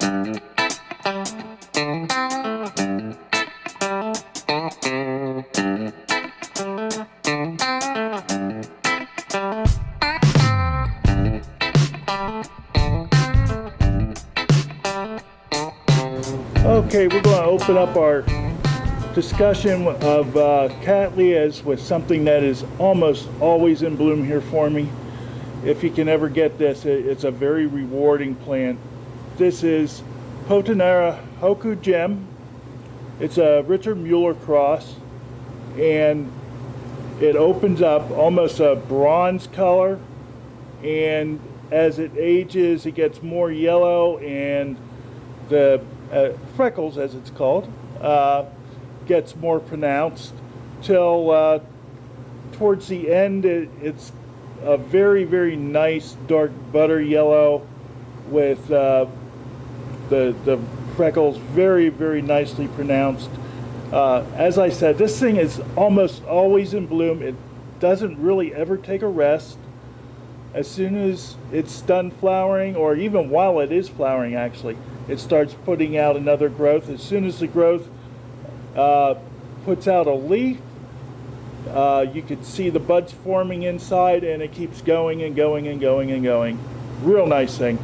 Okay, we're going to open up our discussion of Cattleyas with something that is almost always in bloom here for me. If you can ever get this, it's a very rewarding plant. This is Potenera Hoku Gem. It's a Richard Mueller cross, and it opens up almost a bronze color, and as it ages it gets more yellow, and the freckles, as it's called, gets more pronounced till towards the end it's a very, very nice dark butter yellow with the freckles very, very nicely pronounced. As I said, this thing is almost always in bloom. It doesn't really ever take a rest. As soon as it's done flowering, or even while it is flowering actually, it starts putting out another growth. As soon as the growth puts out a leaf, you can see the buds forming inside, and it keeps going and going and going and going. Real nice thing.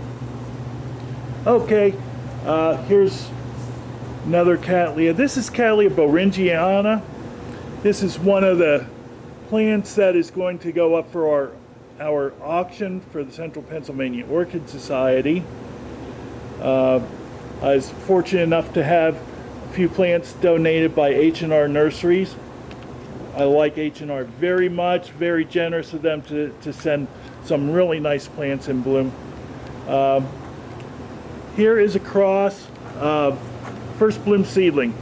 Okay, here's another Cattleya. This is Cattleya Beringiana. This is one of the plants that is going to go up for our auction for the Central Pennsylvania Orchid Society. I was fortunate enough to have a few plants donated by H&R Nurseries. I like H&R very much, very generous of them to send some really nice plants in bloom. Here is a cross, first bloom seedling,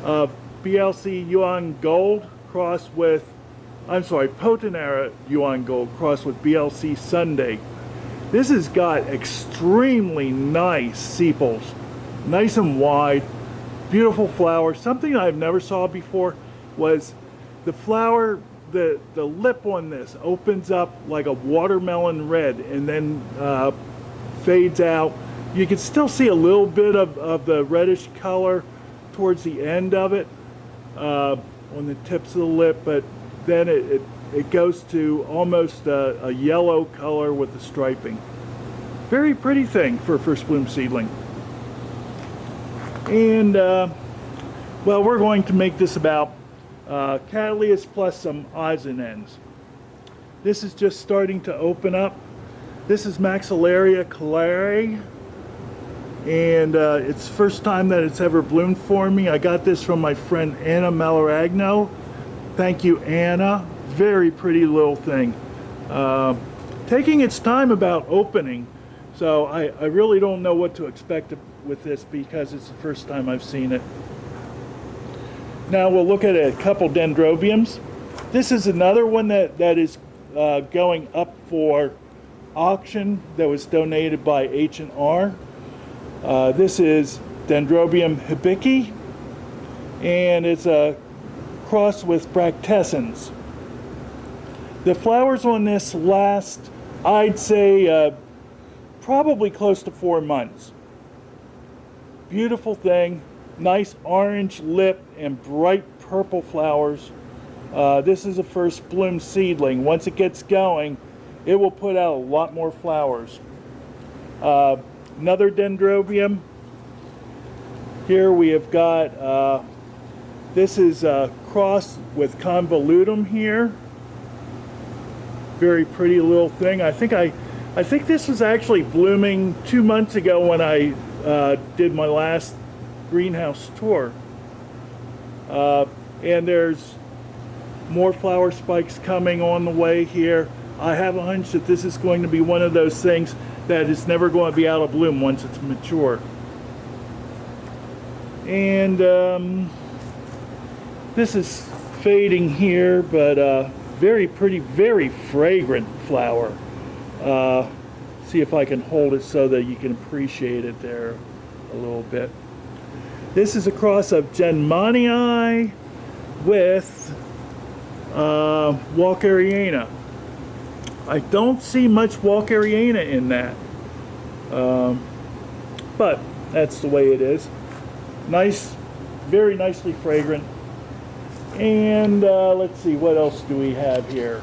BLC Yuan Gold crossed with, Potenera Yuan Gold crossed with BLC Sunday. This has got extremely nice sepals, nice and wide, beautiful flowers. Something I've never saw before was the flower, the lip on this opens up like a watermelon red and then fades out. You can still see a little bit of the reddish color towards the end of it on the tips of the lip, but then it goes to almost a yellow color with the striping. Very pretty thing for a first bloom seedling. And well, we're going to make this about Cattleyas plus some odds and ends. This is just starting to open up. This is maxillaryecolor, and it's the first time that it's ever bloomed for me. I got this from my friend Anna Mallaragno. Thank you, Anna. Very pretty little thing. Taking its time about opening, so I really don't know what to expect with this because it's the first time I've seen it. Now we'll look at a couple dendrobiums. This is another one that is going up for auction that was donated by H&R. This is Dendrobium hibiki, and it's a cross with bractescens. The flowers on this last, I'd say, probably close to 4 months. Beautiful thing, nice orange lip and bright purple flowers. This is a first bloom seedling. Once it gets going, it will put out a lot more flowers. Another dendrobium. Here we have got, this is a cross with convolutum here. Very pretty little thing. I think this was actually blooming 2 months ago when I did my last greenhouse tour. And there's more flower spikes coming on the way here. I have a hunch that this is going to be one of those things that is never going to be out of bloom once it's mature. And this is fading here, but very pretty, very fragrant flower. See if I can hold it so that you can appreciate it there a little bit. This is a cross of Genmanii with Walkeriana. I don't see much Walkeriana in that. but that's the way it is. Nice, very nicely fragrant. And let's see, what else do we have here?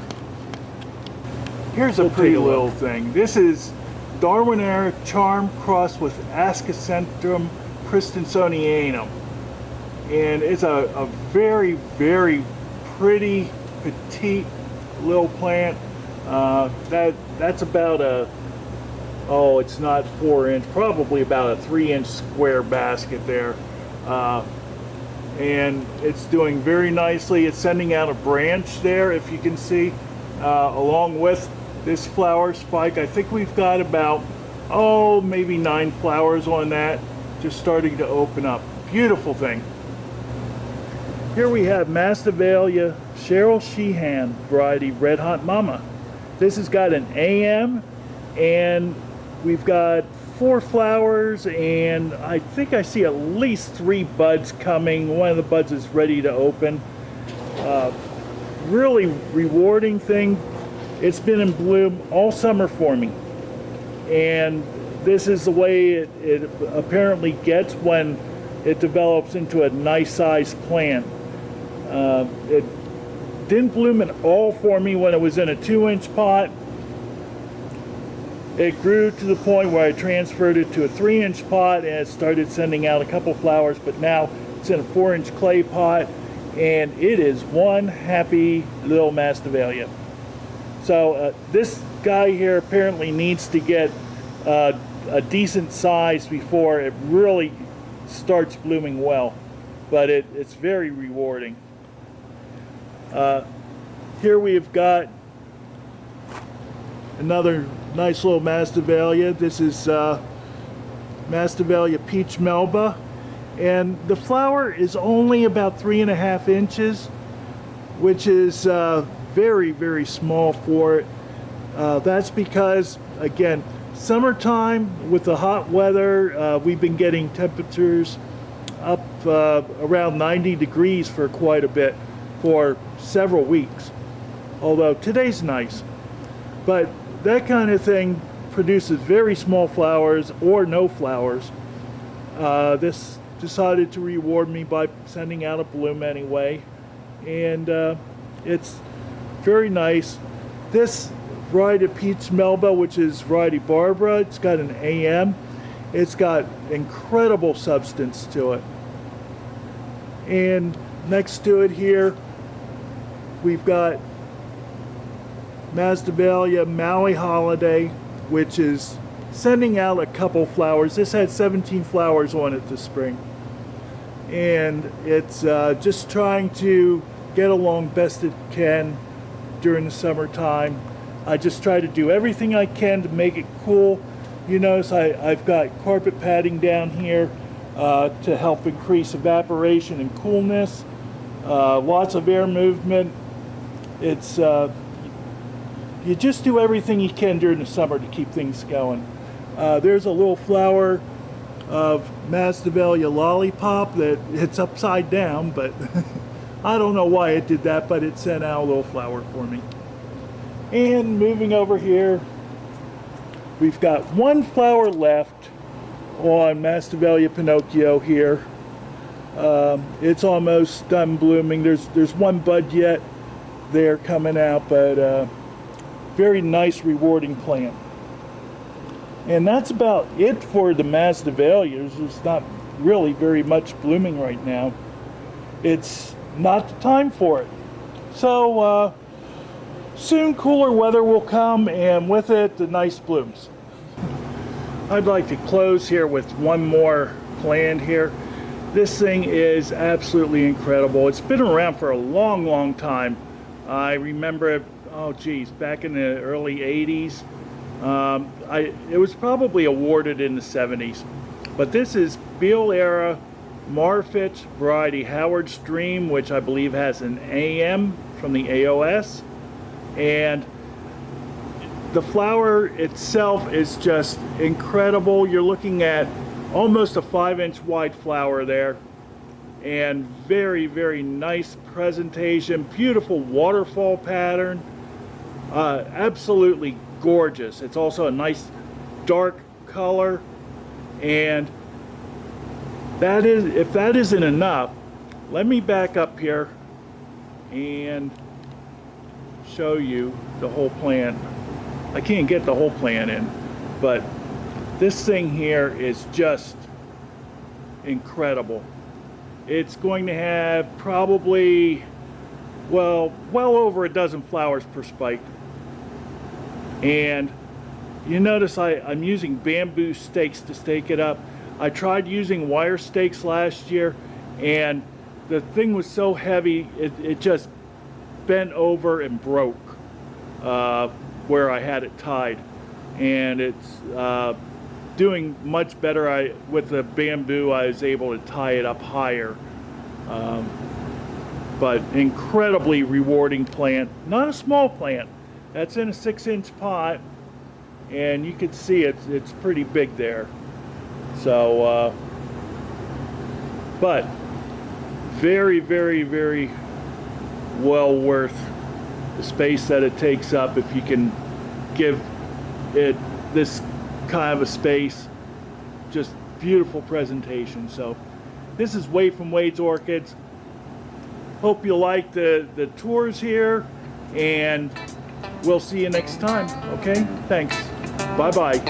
Here's a pretty little thing. This is Darwinera Charm crossed with Ascocentrum Christinsonianum. And it's a very, very pretty, petite little plant. That's about a, oh, it's not 4 inch, probably about a 3-inch square basket there. And it's doing very nicely. It's sending out a branch there, if you can see, along with this flower spike. I think we've got about, oh, maybe 9 flowers on that, just starting to open up. Beautiful thing. Here we have Masdevallia Cheryl Sheehan variety Red Hot Mama. This has got an AM, and we've got 4 flowers, and I think I see at least 3 buds coming. One of the buds is ready to open. Really rewarding thing. It's been in bloom all summer for me, and this is the way it apparently gets when it develops into a nice sized plant. It didn't bloom at all for me when it was in a 2-inch pot. It grew to the point where I transferred it to a 3-inch pot, and it started sending out a couple flowers, but now it's in a 4-inch clay pot, and it is one happy little Masdevallia. So this guy here apparently needs to get a decent size before it really starts blooming well, but it's very rewarding. Here we've got another nice little Masdevallia. This is Masdevallia Peach Melba, and the flower is only about 3.5 inches, which is very, very small for it. That's because, again, summertime with the hot weather, we've been getting temperatures up around 90 degrees for quite a bit for several weeks, although today's nice. But that kind of thing produces very small flowers or no flowers. This decided to reward me by sending out a bloom anyway, and it's very nice. This variety of Peach Melba, which is variety Barbara, it's got an AM. It's got incredible substance to it. And next to it here, we've got Masdevallia Maui Holiday, which is sending out a couple flowers. This had 17 flowers on it this spring. And it's just trying to get along best it can during the summertime. I just try to do everything I can to make it cool. You notice I've got carpet padding down here to help increase evaporation and coolness. Lots of air movement. It's you just do everything you can during the summer to keep things going. There's a little flower of Masdevallia Lollipop that it's upside down, but I don't know why it did that, but it sent out a little flower for me. And moving over here, we've got 1 flower left on Masdevallia Pinocchio here. It's almost done blooming. There's 1 bud yet there coming out, but very nice, rewarding plant. And that's about it for the Masdevallias. There's not really very much blooming right now. It's not the time for it. So soon cooler weather will come, and with it the nice blooms. I'd like to close here with 1 more plant here. This thing is absolutely incredible. It's been around for a long, long time. I remember, oh geez, back in the early 80s. It was probably awarded in the 70s. But this is Billera Marfa variety Howard's Dream, which I believe has an AM from the AOS. And the flower itself is just incredible. You're looking at almost a 5-inch wide flower there, and very, very nice presentation, beautiful waterfall pattern, absolutely gorgeous. It's also a nice dark color, And that is, if that isn't enough, let me back up here and show you the whole plant. I can't get the whole plant in, but this thing here is just incredible. It's going to have probably, well over a dozen flowers per spike. And you notice I'm using bamboo stakes to stake it up. I tried using wire stakes last year, and the thing was so heavy, it just bent over and broke where I had it tied. And it's doing much better. With the bamboo, I was able to tie it up higher. But incredibly rewarding plant. Not a small plant. That's in a 6-inch pot, and you can see it's pretty big there. So, but very, very, very well worth the space that it takes up if you can give it this kind of a space. Just beautiful presentation. So this is Wade from Wade's Orchids. Hope you like the tours here, and we'll see you next time. Okay, thanks. Bye bye.